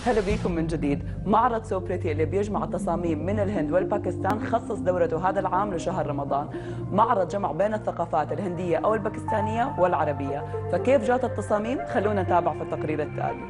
هلا بيكم من جديد. معرض سو بريتي اللي بيجمع التصاميم من الهند والباكستان خصص دورته هذا العام لشهر رمضان. معرض جمع بين الثقافات الهندية أو الباكستانية والعربية، فكيف جات التصاميم؟ خلونا نتابع في التقرير التالي.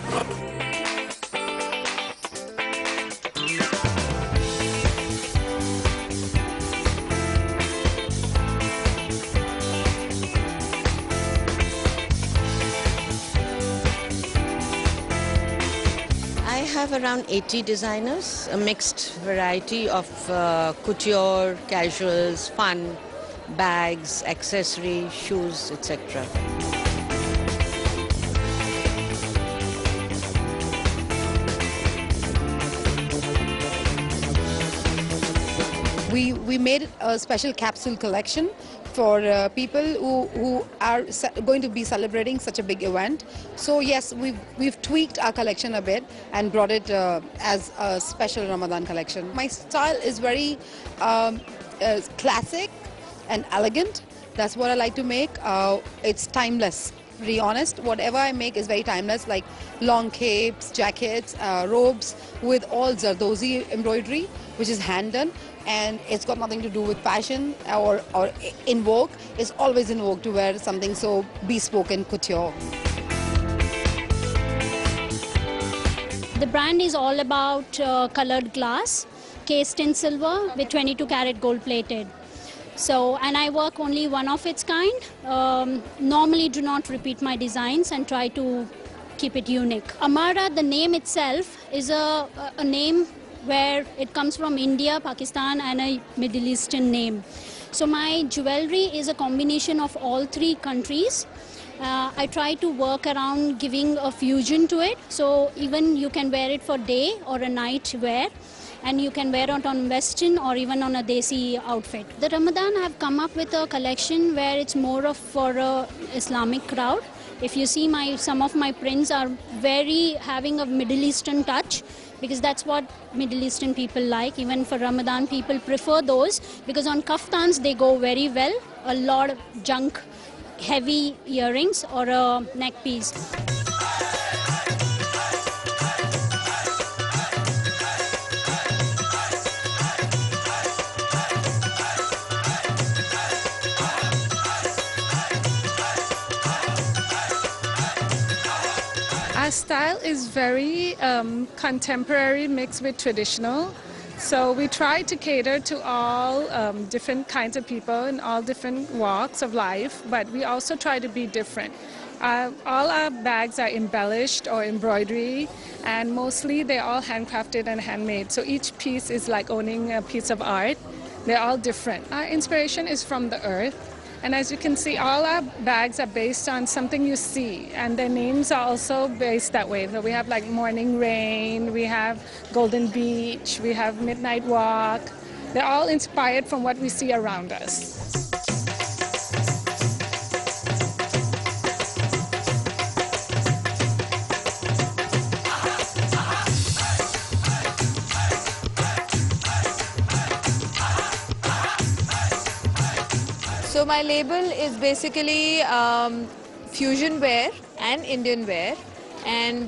I have around 80 designers, a mixed variety of couture, casuals, fun, bags, accessories, shoes, etc. We made a special capsule collection for people who are going to be celebrating such a big event. So yes, we've tweaked our collection a bit and brought it as a special Ramadan collection. My style is very classic and elegant. That's what I like to make. It's timeless. To be honest, whatever I make is very timeless, like long capes, jackets, robes with all Zardozi embroidery, which is hand done, and it's got nothing to do with fashion or in vogue. It's always in vogue to wear something so bespoke and couture. The brand is all about colored glass, cased in silver with 22 karat gold plated. So, and I work only one of its kind. Normally do not repeat my designs and try to keep it unique. Amara, the name itself, is a name where it comes from India, Pakistan and a Middle Eastern name. So my jewelry is a combination of all three countries. I try to work around giving a fusion to it. So even you can wear it for day or a night wear. And you can wear it on Western or even on a Desi outfit. The Ramadan have come up with a collection where it's more of for a Islamic crowd. If you see some of my prints are very having a Middle Eastern touch, because that's what Middle Eastern people like. Even for Ramadan, people prefer those because on kaftans they go very well. A lot of junk, heavy earrings or a neck piece. Our style is very contemporary mixed with traditional. So we try to cater to all different kinds of people in all different walks of life, but we also try to be different. All our bags are embellished or embroidery, and mostly they're all handcrafted and handmade. So each piece is like owning a piece of art. They're all different. Our inspiration is from the earth. And as you can see, all our bags are based on something you see, and their names are also based that way. So we have like Morning Rain, we have Golden Beach, we have Midnight Walk. They're all inspired from what we see around us. So my label is basically fusion wear and Indian wear, and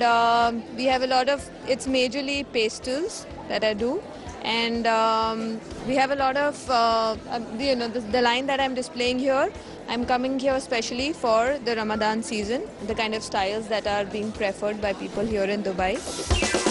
we have a lot of, it's majorly pastels that I do, and we have a lot of, the line that I'm displaying here, I'm coming here especially for the Ramadan season, the kind of styles that are being preferred by people here in Dubai.